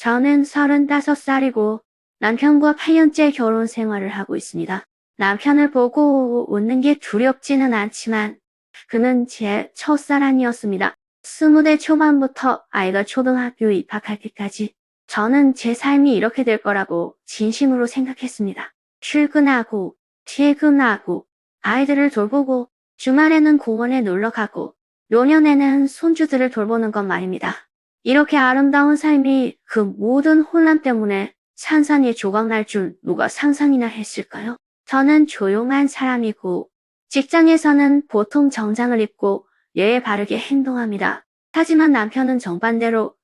저는 35살이고 남편과 8년째 결혼 생활을 하고 있습니다. 남편을 보고 웃는 게 두렵지는 않지만 그는 제 첫사랑이었습니다. 20대 초반부터 아이가 초등학교 입학할 때까지 저는 제 삶이 이렇게 될 거라고 진심으로 생각했습니다. 출근하고 퇴근하고 아이들을 돌보고 주말에는 공원에 놀러 가고 노년에는 손주들을 돌보는 것 말입니다. 이렇게 아름다운 삶이 그 모든 혼란 때문에 산산이 조각날 줄 누가 상상이나 했을까요? 저는 조용한 사람이고 직장에서는 보통 정장을 입고 예의 바르게 행동합니다. 하지만 남편은 정반대로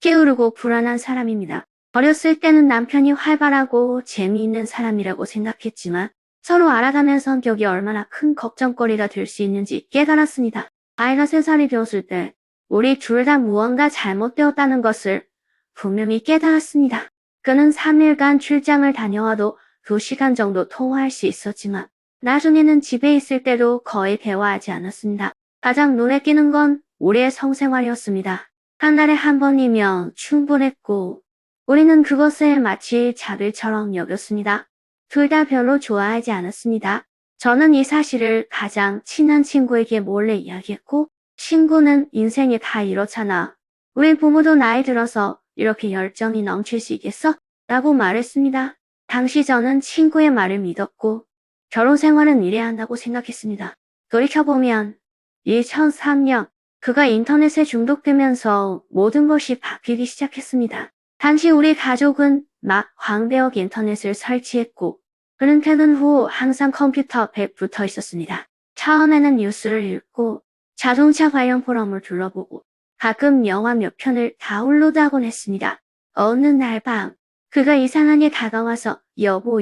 게으르고 불안한 사람입니다. 어렸을 때는 남편이 활발하고 재미있는 사람이라고 생각했지만 서로 알아가면 성격이 얼마나 큰 걱정거리가 될 수 있는지 깨달았습니다. 아이가 3살이 되었을 때 우리 둘 다 무언가 잘못되었다는 것을 분명히 깨달았습니다. 그는 3일간 출장을 다녀와도 2시간 정도 통화할 수 있었지만 나중에는 집에 있을 때도 거의 대화하지 않았습니다. 가장 눈에 띄는 건 우리의 성생활이었습니다. 한 달에 한 번이면 충분했고 우리는 그것을 마치 자들처럼 여겼습니다. 둘 다 별로 좋아하지 않았습니다. 저는 이 사실을 가장 친한 친구에게 몰래 이야기했고 친구는 인생이 다 이렇잖아. 우리 부모도 나이 들어서 이렇게 열정이 넘칠 수 있겠어? 라고 말했습니다. 당시 저는 친구의 말을 믿었고 결혼 생활은 이래야 한다고 생각했습니다. 돌이켜보면 2003년 그가 인터넷에 중독되면서 모든 것이 바뀌기 시작했습니다. 당시 우리 가족은 막 광대역 인터넷을 설치했고 그는 퇴근 후 항상 컴퓨터 앞에 붙어 있었습니다. 처음에는 뉴스를 읽고 자동차 관련 포럼을 둘러보고 가끔 영화 몇 편을 다운로드하곤 했습니다. 어느 날 밤 그가 이상하게 다가와서 여보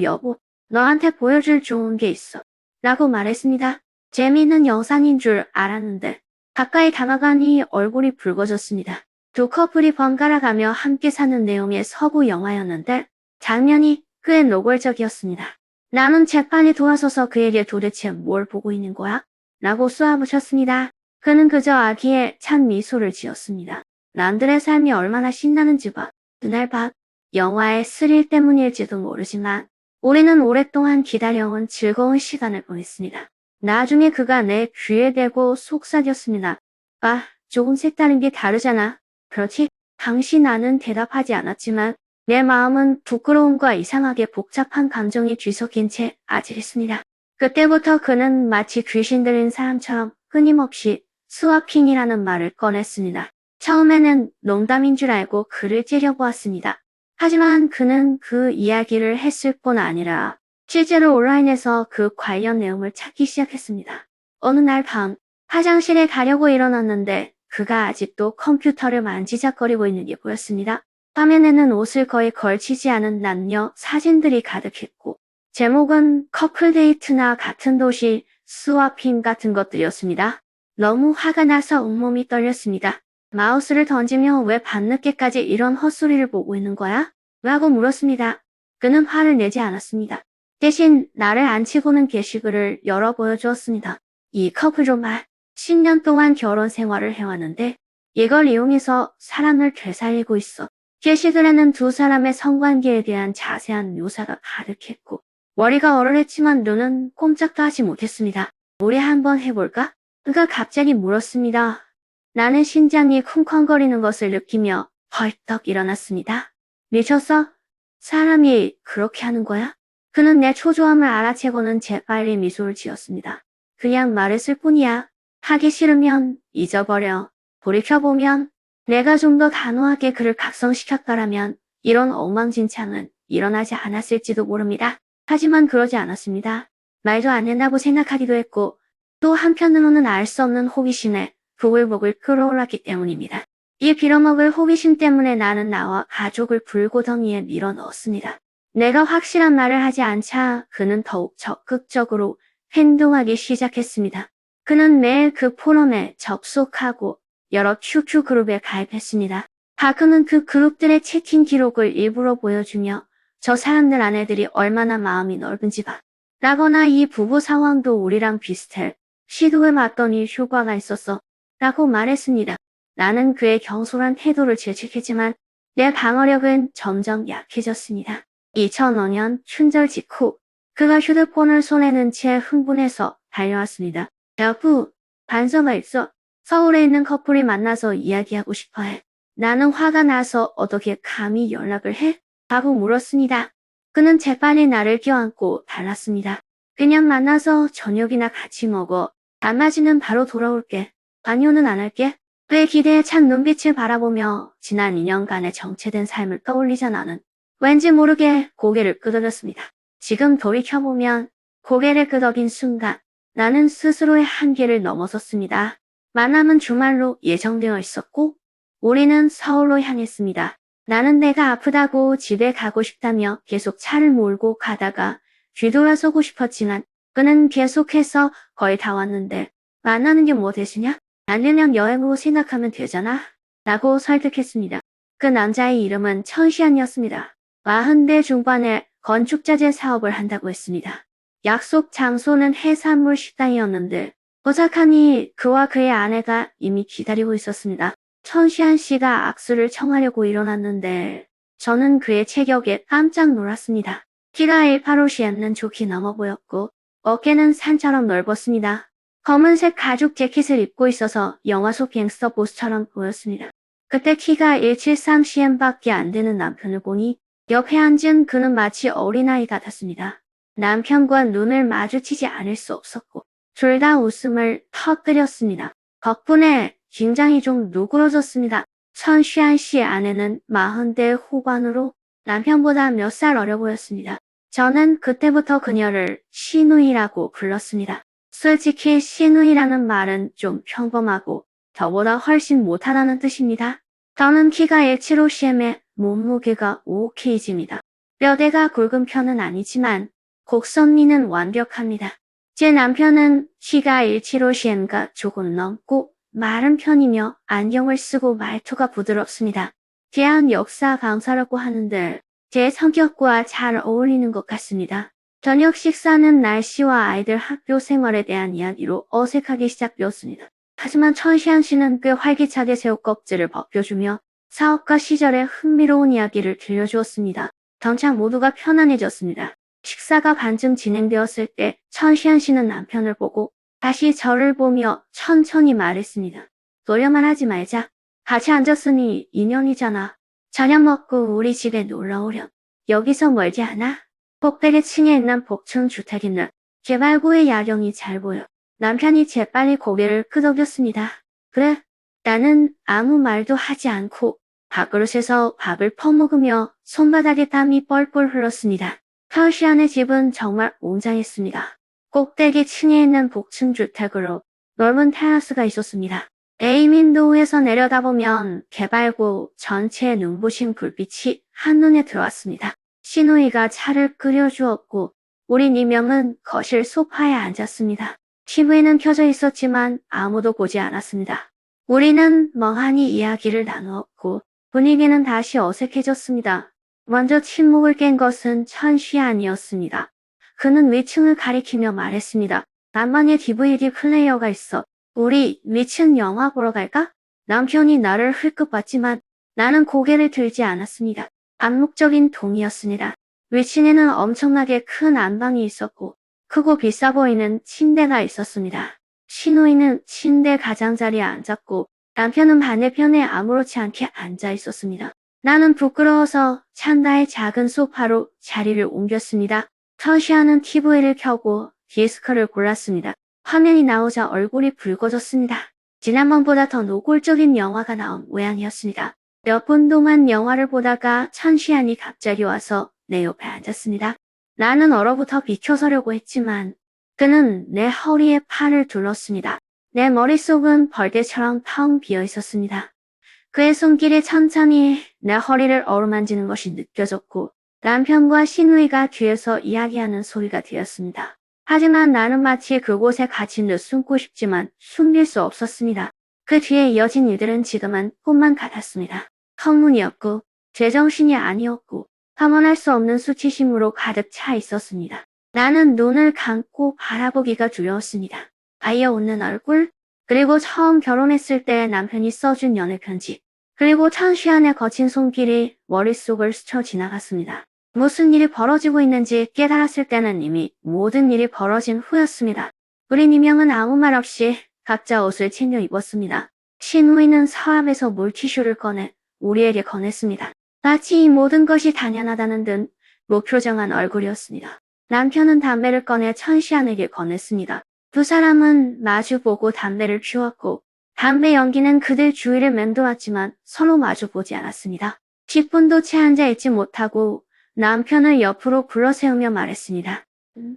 너한테 보여줄 좋은 게 있어 라고 말했습니다. 재미있는 영상인 줄 알았는데 가까이 다가가니 얼굴이 붉어졌습니다. 두 커플이 번갈아가며 함께 사는 내용의 서부 영화였는데 장면이 꽤 노골적이었습니다. 나는 재판에 도와서서 그에게 도대체 뭘 보고 있는 거야? 라고 쏘아붙였습니다. 그는 그저 아기에 찬 미소를 지었습니다. 남들의 삶이 얼마나 신나는지 봐. 그날 밤 영화의 스릴 때문일지도 모르지만 우리는 오랫동안 기다려온 즐거운 시간을 보냈습니다. 나중에 그가 내 귀에 대고 속삭였습니다. 아, 조금 색다른 게 다르잖아. 그렇지? 당시 나는 대답하지 않았지만 내 마음은 부끄러움과 이상하게 복잡한 감정이 뒤섞인 채 아찔했습니다. 그때부터 그는 마치 귀신 들린 사람처럼 끊임없이 스와핑이라는 말을 꺼냈습니다. 처음에는 농담인 줄 알고 그를 째려보았습니다. 하지만 그는 그 이야기를 했을 뿐 아니라 실제로 온라인에서 그 관련 내용을 찾기 시작했습니다. 어느 날 밤 화장실에 가려고 일어났는데 그가 아직도 컴퓨터를 만지작거리고 있는 게 보였습니다. 화면에는 옷을 거의 걸치지 않은 남녀 사진들이 가득했고 제목은 커플 데이트나 같은 도시, 스와핑 같은 것들이었습니다. 너무 화가 나서 온몸이 떨렸습니다. 마우스를 던지며 왜 밤늦게까지 이런 헛소리를 보고 있는 거야? 라고 물었습니다. 그는 화를 내지 않았습니다. 대신 나를 안 치고는 게시글을 열어 보여주었습니다. 이 커플 정말 10년 동안 결혼 생활을 해왔는데 이걸 이용해서 사람을 되살리고 있어. 게시글에는 두 사람의 성관계에 대한 자세한 묘사가 가득했고 머리가 얼얼했지만 눈은 꼼짝도 하지 못했습니다. 우리 한번 해볼까? 그가 갑자기 물었습니다. 나는 심장이 쿵쾅거리는 것을 느끼며 벌떡 일어났습니다. 미쳤어? 사람이 그렇게 하는 거야? 그는 내 초조함을 알아채고는 재빨리 미소를 지었습니다. 그냥 말했을 뿐이야. 하기 싫으면 잊어버려. 돌이켜보면 내가 좀 더 단호하게 그를 각성시켰더라면 이런 엉망진창은 일어나지 않았을지도 모릅니다. 하지만 그러지 않았습니다. 말도 안 된다고 생각하기도 했고 또 한편으로는 알 수 없는 호기심에 부글부글 끓어올랐기 때문입니다. 이 빌어먹을 호기심 때문에 나는 나와 가족을 불고덩이에 밀어넣었습니다. 내가 확실한 말을 하지 않자 그는 더욱 적극적으로 행동하기 시작했습니다. 그는 매일 그 포럼에 접속하고 여러 QQ 그룹에 가입했습니다. 가끔은 그 그룹들의 채팅 기록을 일부러 보여주며 저 사람들 아내들이 얼마나 마음이 넓은지 봐. 라거나 이 부부 상황도 우리랑 비슷해. 시도해봤더니 효과가 있었어. 라고 말했습니다. 나는 그의 경솔한 태도를 질책했지만 내 방어력은 점점 약해졌습니다. 2005년 춘절 직후 그가 휴대폰을 손에 든 채 흥분해서 달려왔습니다. 여보, 반서가 있어. 서울에 있는 커플이 만나서 이야기하고 싶어해. 나는 화가 나서 어떻게 감히 연락을 해? 라고 물었습니다. 그는 재빨리 나를 껴안고 달랐습니다. 그냥 만나서 저녁이나 같이 먹어. 단마지는 바로 돌아올게. 반려는 안 할게. 그의 기대에 찬 눈빛을 바라보며 지난 2년간의 정체된 삶을 떠올리자 나는 왠지 모르게 고개를 끄덕였습니다. 지금 돌이켜보면 고개를 끄덕인 순간 나는 스스로의 한계를 넘어섰습니다. 만남은 주말로 예정되어 있었고 우리는 서울로 향했습니다. 나는 내가 아프다고 집에 가고 싶다며 계속 차를 몰고 가다가 뒤돌아서고 싶었지만 그는 계속해서 거의 다 왔는데 만나는 게 뭐 대수냐? 아니면 여행으로 생각하면 되잖아. 라고 설득했습니다. 그 남자의 이름은 천시안이었습니다. 40대 중반에 건축자재 사업을 한다고 했습니다. 약속 장소는 해산물 식당이었는데 도착하니 그와 그의 아내가 이미 기다리고 있었습니다. 천시안 씨가 악수를 청하려고 일어났는데 저는 그의 체격에 깜짝 놀랐습니다. 키가 185cm는 좋게 넘어 보였고 어깨는 산처럼 넓었습니다. 검은색 가죽 재킷을 입고 있어서 영화 속 갱스터 보스처럼 보였습니다. 그때 키가 173cm밖에 안 되는 남편을 보니 옆에 앉은 그는 마치 어린아이 같았습니다. 남편과 눈을 마주치지 않을 수 없었고 둘 다 웃음을 터뜨렸습니다. 덕분에 긴장이 좀 누그러졌습니다. 천시안 씨의 아내는 40대 후반으로 남편보다 몇 살 어려 보였습니다. 저는 그때부터 그녀를 시누이라고 불렀습니다. 솔직히 시누이라는 말은 좀 평범하고 저보다 훨씬 못하다는 뜻입니다. 저는 키가 175cm에 몸무게가 5kg입니다. 뼈대가 굵은 편은 아니지만 곡선미는 완벽합니다. 제 남편은 키가 175cm가 조금 넘고 마른 편이며 안경을 쓰고 말투가 부드럽습니다. 대한 역사 강사라고 하는데 제 성격과 잘 어울리는 것 같습니다. 저녁 식사는 날씨와 아이들 학교 생활에 대한 이야기로 어색하게 시작되었습니다. 하지만 천시안 씨는 꽤 활기차게 새우 껍질을 벗겨주며 사업가 시절의 흥미로운 이야기를 들려주었습니다. 점차 모두가 편안해졌습니다. 식사가 반쯤 진행되었을 때 천시안 씨는 남편을 보고 다시 저를 보며 천천히 말했습니다. 노려만 하지 말자. 같이 앉았으니 인연이잖아. 저녁 먹고 우리 집에 놀러오렴. 여기서 멀지 않아? 꼭대기 층에 있는 복층 주택인데 개발구의 야경이 잘 보여. 남편이 재빨리 고개를 끄덕였습니다. 그래. 나는 아무 말도 하지 않고 밥그릇에서 밥을 퍼먹으며 손바닥에 땀이 뻘뻘 흘렀습니다. 천시안의 집은 정말 웅장했습니다. 꼭대기 층에 있는 복층 주택으로 넓은 테라스가 있었습니다. A민도에서 내려다보면 개발구 전체에 눈부신 불빛이 한눈에 들어왔습니다. 시누이가 차를 끓여주었고 우리 4명은 거실 소파에 앉았습니다. TV는 켜져 있었지만 아무도 보지 않았습니다. 우리는 멍하니 이야기를 나누었고 분위기는 다시 어색해졌습니다. 먼저 침묵을 깬 것은 천시안이었습니다. 그는 위층을 가리키며 말했습니다. 나만의 DVD 플레이어가 있어. 우리 위층 영화 보러 갈까? 남편이 나를 흘끗 봤지만 나는 고개를 들지 않았습니다. 암묵적인 동의였습니다. 위층에는 엄청나게 큰 안방이 있었고 크고 비싸 보이는 침대가 있었습니다. 시누이는 침대 가장자리에 앉았고 남편은 반대편에 아무렇지 않게 앉아 있었습니다. 나는 부끄러워서 창가의 작은 소파로 자리를 옮겼습니다. 천시안은 TV를 켜고 디스크를 골랐습니다. 화면이 나오자 얼굴이 붉어졌습니다. 지난번보다 더 노골적인 영화가 나온 모양이었습니다. 몇 분 동안 영화를 보다가 천시안이 갑자기 와서 내 옆에 앉았습니다. 나는 얼어붙어 비켜서려고 했지만 그는 내 허리에 팔을 둘렀습니다. 내 머릿속은 벌떼처럼 텅 비어 있었습니다. 그의 손길이 천천히 내 허리를 어루만지는 것이 느껴졌고 남편과 시누이가 뒤에서 이야기하는 소리가 들렸습니다. 하지만 나는 마치 그곳에 갇힌 듯 숨고 싶지만 숨길 수 없었습니다. 그 뒤에 이어진 일들은 지금은 꿈만 같았습니다. 헛문이었고 제정신이 아니었고 탐험할 수 없는 수치심으로 가득 차 있었습니다. 나는 눈을 감고 바라보기가 두려웠습니다. 아이어 웃는 얼굴, 그리고 처음 결혼했을 때 남편이 써준 연애 편지. 그리고 천시안의 거친 손길이 머릿속을 스쳐 지나갔습니다. 무슨 일이 벌어지고 있는지 깨달았을 때는 이미 모든 일이 벌어진 후였습니다. 우리 이명은 아무 말 없이 각자 옷을 챙겨 입었습니다. 신우이는 서랍에서 물티슈를 꺼내 우리에게 건넸습니다. 마치 이 모든 것이 당연하다는 듯 무표정한 얼굴이었습니다. 남편은 담배를 꺼내 천시안에게 건넸습니다. 두 사람은 마주보고 담배를 피웠고 담배 연기는 그들 주위를 맴돌았지만 서로 마주보지 않았습니다. 10분도 채 앉아있지 못하고 남편을 옆으로 굴러세우며 말했습니다.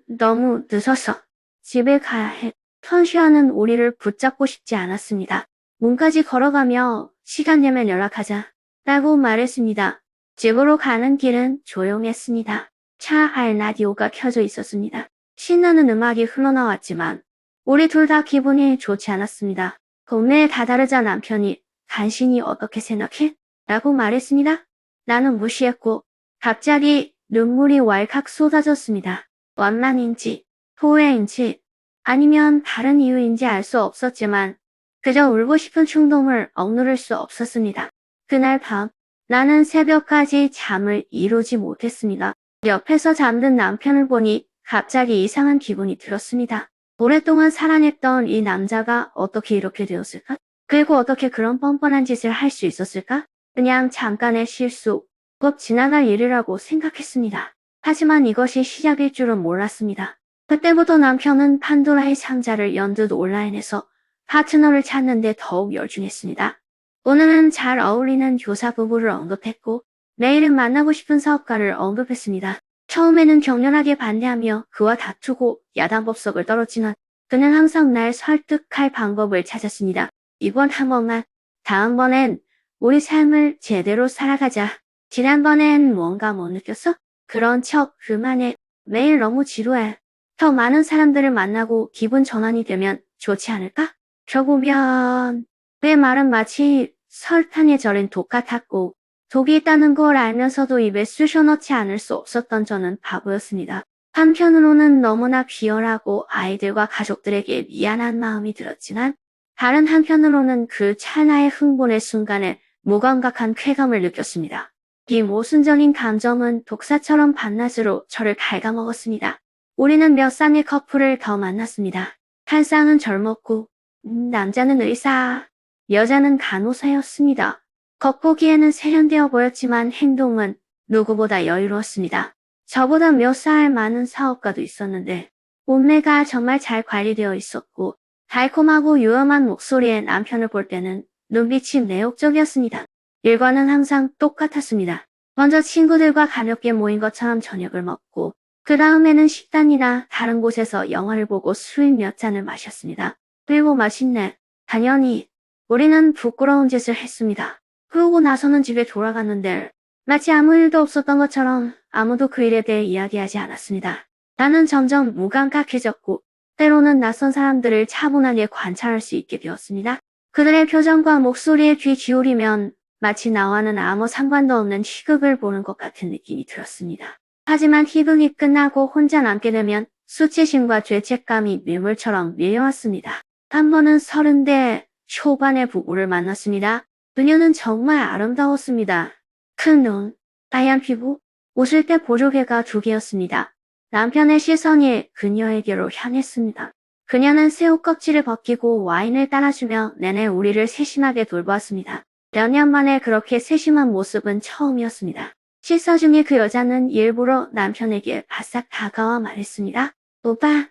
너무 늦어서 집에 가야 해. 천시안은 우리를 붙잡고 싶지 않았습니다. 문까지 걸어가며 시간 되면 연락하자 라고 말했습니다. 집으로 가는 길은 조용했습니다. 차 안 라디오가 켜져 있었습니다. 신나는 음악이 흘러나왔지만 우리 둘 다 기분이 좋지 않았습니다. 동네에 다다르자 남편이 당신이 어떻게 생각해? 라고 말했습니다. 나는 무시했고 갑자기 눈물이 왈칵 쏟아졌습니다. 원망인지 후회인지 아니면 다른 이유인지 알 수 없었지만 그저 울고 싶은 충동을 억누를 수 없었습니다. 그날 밤 나는 새벽까지 잠을 이루지 못했습니다. 옆에서 잠든 남편을 보니 갑자기 이상한 기분이 들었습니다. 오랫동안 사랑했던 이 남자가 어떻게 이렇게 되었을까? 그리고 어떻게 그런 뻔뻔한 짓을 할 수 있었을까? 그냥 잠깐의 실수, 곧 지나갈 일이라고 생각했습니다. 하지만 이것이 시작일 줄은 몰랐습니다. 그때부터 남편은 판도라의 상자를 연 듯 온라인에서 파트너를 찾는 데 더욱 열중했습니다. 오늘은 잘 어울리는 교사 부부를 언급했고 내일은 만나고 싶은 사업가를 언급했습니다. 처음에는 격렬하게 반대하며 그와 다투고 야단법석을 떨었지만 그는 항상 날 설득할 방법을 찾았습니다. 이번 한 번만, 다음번엔 우리 삶을 제대로 살아가자. 지난번엔 뭔가 못 느꼈어? 그런 척 그만해. 매일 너무 지루해. 더 많은 사람들을 만나고 기분 전환이 되면 좋지 않을까? 결국면 내 말은 마치 설탕에 절인 독 같았고 독이 있다는 걸 알면서도 입에 쑤셔넣지 않을 수 없었던 저는 바보였습니다. 한편으로는 너무나 비열하고 아이들과 가족들에게 미안한 마음이 들었지만 다른 한편으로는 그 찰나의 흥분의 순간에 무감각한 쾌감을 느꼈습니다. 이 모순적인 감정은 독사처럼 반낮으로 저를 갉아먹었습니다. 우리는 몇 쌍의 커플을 더 만났습니다. 한 쌍은 젊었고 남자는 의사, 여자는 간호사였습니다. 겉보기에는 세련되어 보였지만 행동은 누구보다 여유로웠습니다. 저보다 몇 살 많은 사업가도 있었는데 몸매가 정말 잘 관리되어 있었고 달콤하고 유염한 목소리의 남편을 볼 때는 눈빛이 매혹적이었습니다. 일과는 항상 똑같았습니다. 먼저 친구들과 가볍게 모인 것처럼 저녁을 먹고 그 다음에는 식당이나 다른 곳에서 영화를 보고 술 몇 잔을 마셨습니다. 그리고 맛있네. 당연히 우리는 부끄러운 짓을 했습니다. 그러고 나서는 집에 돌아갔는데 마치 아무 일도 없었던 것처럼 아무도 그 일에 대해 이야기하지 않았습니다. 나는 점점 무감각해졌고 때로는 낯선 사람들을 차분하게 관찰할 수 있게 되었습니다. 그들의 표정과 목소리에 귀 기울이면 마치 나와는 아무 상관도 없는 희극을 보는 것 같은 느낌이 들었습니다. 하지만 희극이 끝나고 혼자 남게 되면 수치심과 죄책감이 밀물처럼 밀려왔습니다. 한 번은 30대 초반의 부부를 만났습니다. 그녀는 정말 아름다웠습니다. 큰 눈, 하얀 피부, 웃을 때 보조개가 2개였습니다. 남편의 시선이 그녀에게로 향했습니다. 그녀는 새우 껍질을 벗기고 와인을 따라주며 내내 우리를 세심하게 돌보았습니다. 몇 년 만에 그렇게 세심한 모습은 처음이었습니다. 식사 중에 그 여자는 일부러 남편에게 바싹 다가와 말했습니다. 오빠,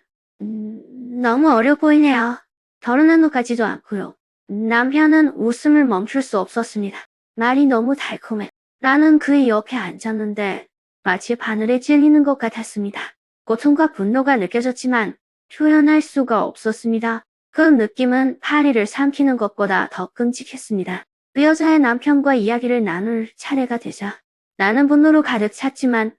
너무 어려 보이네요. 결혼한 것 같지도 않고요. 남편은 웃음을 멈출 수 없었습니다. 말이 너무 달콤해. 나는 그의 옆에 앉았는데 마치 바늘에 찔리는 것 같았습니다. 고통과 분노가 느껴졌지만 표현할 수가 없었습니다. 그 느낌은 파리를 삼키는 것보다 더 끔찍했습니다. 그 여자의 남편과 이야기를 나눌 차례가 되자 나는 분노로 가득 찼지만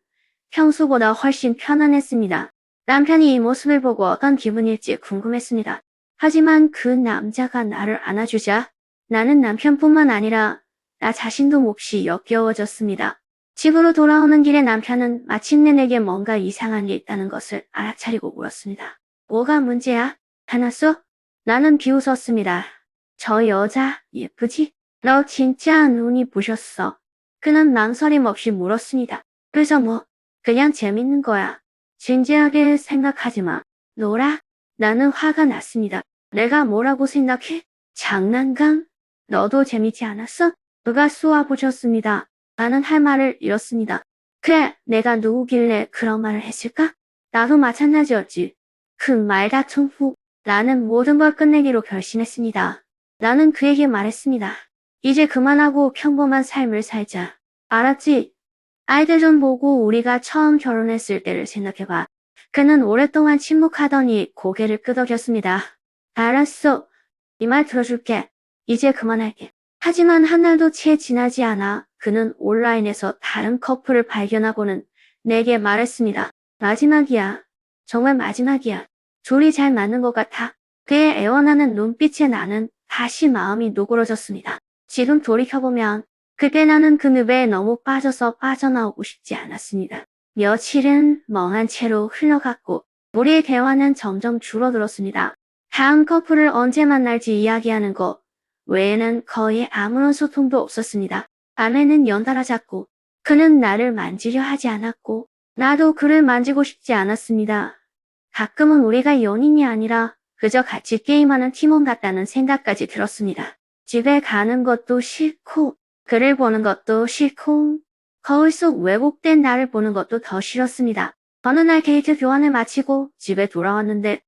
평소보다 훨씬 편안했습니다. 남편이 이 모습을 보고 어떤 기분일지 궁금했습니다. 하지만 그 남자가 나를 안아주자 나는 남편뿐만 아니라 나 자신도 몹시 역겨워졌습니다. 집으로 돌아오는 길에 남편은 마침내 내게 뭔가 이상한 게 있다는 것을 알아차리고 물었습니다. 뭐가 문제야? 화났어? 나는 비웃었습니다. 저 여자 예쁘지? 너 진짜 눈이 부셨어. 그는 망설임 없이 물었습니다. 그래서 뭐, 그냥 재밌는 거야. 진지하게 생각하지 마. 노라? 나는 화가 났습니다. 내가 뭐라고 생각해? 장난감? 너도 재밌지 않았어? 그가 쏘아보셨습니다. 나는 할 말을 잃었습니다. 그래, 내가 누구길래 그런 말을 했을까? 나도 마찬가지였지. 그 말 다툼 후 나는 모든 걸 끝내기로 결심했습니다. 나는 그에게 말했습니다. 이제 그만하고 평범한 삶을 살자. 알았지? 아이들 좀 보고 우리가 처음 결혼했을 때를 생각해봐. 그는 오랫동안 침묵하더니 고개를 끄덕였습니다. 알았어. 네 말 들어줄게. 이제 그만할게. 하지만 한 달도 채 지나지 않아 그는 온라인에서 다른 커플을 발견하고는 내게 말했습니다. 마지막이야. 정말 마지막이야. 둘이 잘 맞는 것 같아. 그의 애원하는 눈빛에 나는 다시 마음이 누그러졌습니다. 지금 돌이켜보면 그때 나는 그 늪에 너무 빠져서 빠져나오고 싶지 않았습니다. 며칠은 멍한 채로 흘러갔고 우리의 대화는 점점 줄어들었습니다. 다음 커플을 언제 만날지 이야기하는 것 외에는 거의 아무런 소통도 없었습니다. 아내는 연달아 잤고 그는 나를 만지려 하지 않았고 나도 그를 만지고 싶지 않았습니다. 가끔은 우리가 연인이 아니라 그저 같이 게임하는 팀원 같다는 생각까지 들었습니다. 집에 가는 것도 싫고 그를 보는 것도 싫고 거울 속 왜곡된 나를 보는 것도 더 싫었습니다. 어느 날 데이트 교환을 마치고 집에 돌아왔는데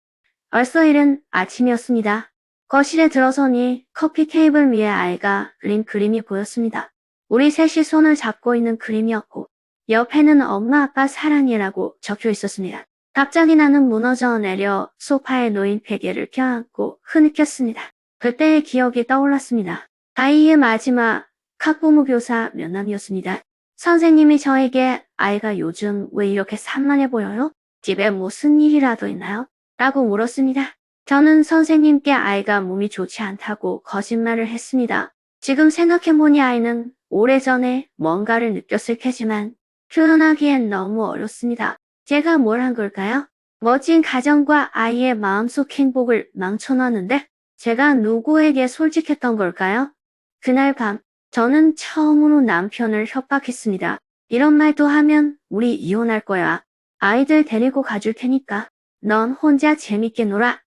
벌써 이른 아침이었습니다. 거실에 들어서니 커피 테이블 위에 아이가 그린 그림이 보였습니다. 우리 셋이 손을 잡고 있는 그림이었고 옆에는 엄마 아빠 사랑해라고 적혀 있었습니다. 갑자기 나는 무너져 내려 소파에 놓인 베개를 껴안고 흐느꼈습니다. 그때의 기억이 떠올랐습니다. 아이의 마지막 학부모 교사 면담이었습니다. 선생님이 저에게 아이가 요즘 왜 이렇게 산만해 보여요? 집에 무슨 일이라도 있나요? 라고 물었습니다. 저는 선생님께 아이가 몸이 좋지 않다고 거짓말을 했습니다. 지금 생각해보니 아이는 오래전에 뭔가를 느꼈을 테지만 표현하기엔 너무 어렵습니다. 제가 뭘 한 걸까요? 멋진 가정과 아이의 마음속 행복을 망쳐놨는데 제가 누구에게 솔직했던 걸까요? 그날 밤 저는 처음으로 남편을 협박했습니다. 이런 말도 하면 우리 이혼할 거야. 아이들 데리고 가줄 테니까 넌 혼자 재밌게 놀아.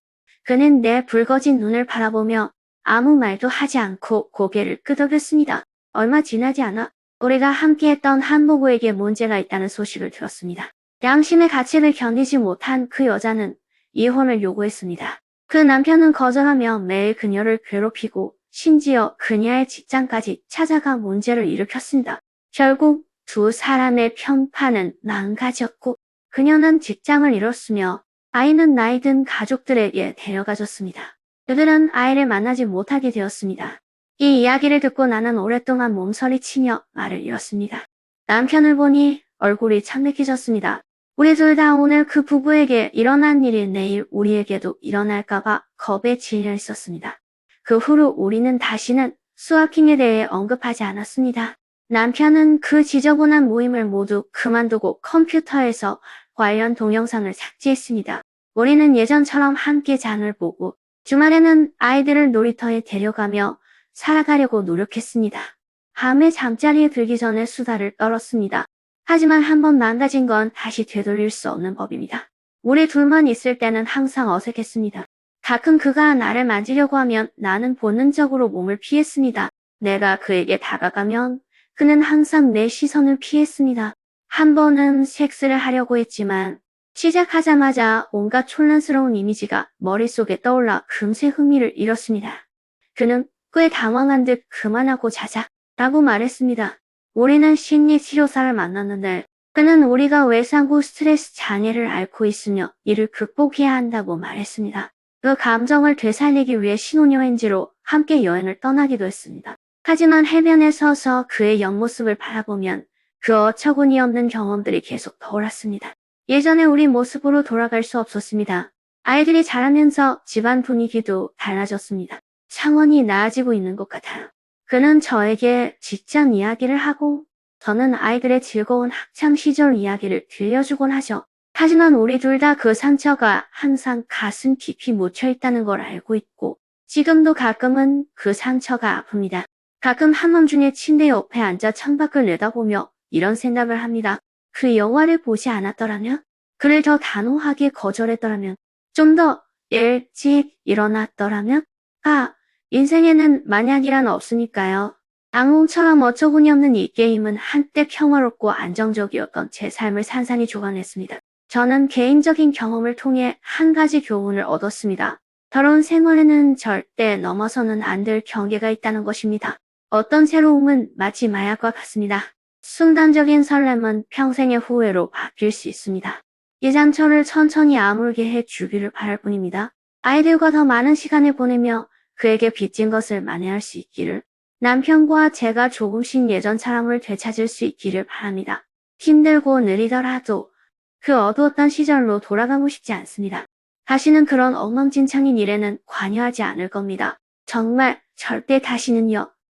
그는 내 붉어진 눈을 바라보며 아무 말도 하지 않고 고개를 끄덕였습니다. 얼마 지나지 않아 우리가 함께했던 한부부에게 문제가 있다는 소식을 들었습니다. 양심의 가책을 견디지 못한 그 여자는 이혼을 요구했습니다. 그 남편은 거절하며 매일 그녀를 괴롭히고 심지어 그녀의 직장까지 찾아가 문제를 일으켰습니다. 결국 두 사람의 편파는 망가졌고 그녀는 직장을 잃었으며 아이는 나이 든 가족들에게 데려가졌습니다. 그들은 아이를 만나지 못하게 되었습니다. 이 이야기를 듣고 나는 오랫동안 몸서리치며 말을 잃었습니다. 남편을 보니 얼굴이 창백해졌습니다. 우리 둘 다 오늘 그 부부에게 일어난 일이 내일 우리에게도 일어날까봐 겁에 질려 있었습니다. 그 후로 우리는 다시는 스와킹에 대해 언급하지 않았습니다. 남편은 그 지저분한 모임을 모두 그만두고 컴퓨터에서 관련 동영상을 삭제했습니다. 우리는 예전처럼 함께 장을 보고 주말에는 아이들을 놀이터에 데려가며 살아가려고 노력했습니다. 밤에 잠자리에 들기 전에 수다를 떨었습니다. 하지만 한번 망가진 건 다시 되돌릴 수 없는 법입니다. 우리 둘만 있을 때는 항상 어색했습니다. 가끔 그가 나를 만지려고 하면 나는 본능적으로 몸을 피했습니다. 내가 그에게 다가가면 그는 항상 내 시선을 피했습니다. 한 번은 섹스를 하려고 했지만 시작하자마자 온갖 촌란스러운 이미지가 머릿속에 떠올라 금세 흥미를 잃었습니다. 그는 꽤 당황한 듯 그만하고 자자 라고 말했습니다. 우리는 심리치료사를 만났는데 그는 우리가 외상후 스트레스 장애를 앓고 있으며 이를 극복해야 한다고 말했습니다. 그 감정을 되살리기 위해 신혼여행지로 함께 여행을 떠나기도 했습니다. 하지만 해변에 서서 그의 옆모습을 바라보면 그 어처구니 없는 경험들이 계속 떠올랐습니다. 예전에 우리 모습으로 돌아갈 수 없었습니다. 아이들이 자라면서 집안 분위기도 달라졌습니다. 상황이 나아지고 있는 것 같아요. 그는 저에게 직장 이야기를 하고 저는 아이들의 즐거운 학창 시절 이야기를 들려주곤 하죠. 하지만 우리 둘 다 그 상처가 항상 가슴 깊이 묻혀 있다는 걸 알고 있고 지금도 가끔은 그 상처가 아픕니다. 가끔 한밤중에 침대 옆에 앉아 창밖을 내다보며 이런 생각을 합니다. 그 영화를 보지 않았더라면? 그를 더 단호하게 거절했더라면? 좀 더 일찍 일어났더라면? 인생에는 만약이란 없으니까요. 악몽처럼 어처구니없는 이 게임은 한때 평화롭고 안정적이었던 제 삶을 산산이 조각냈습니다. 저는 개인적인 경험을 통해 한 가지 교훈을 얻었습니다. 결혼 생활에는 절대 넘어서는 안 될 경계가 있다는 것입니다. 어떤 새로움은 마치 마약과 같습니다. 순간적인 설렘은 평생의 후회로 바뀔 수 있습니다. 이 상처를 천천히 아물게 해 주기를 바랄 뿐입니다. 아이들과 더 많은 시간을 보내며 그에게 빚진 것을 만회할 수 있기를, 남편과 제가 조금씩 예전처럼을 되찾을 수 있기를 바랍니다. 힘들고 느리더라도 그 어두웠던 시절로 돌아가고 싶지 않습니다. 다시는 그런 엉망진창인 일에는 관여하지 않을 겁니다. 정말 절대 다시는요.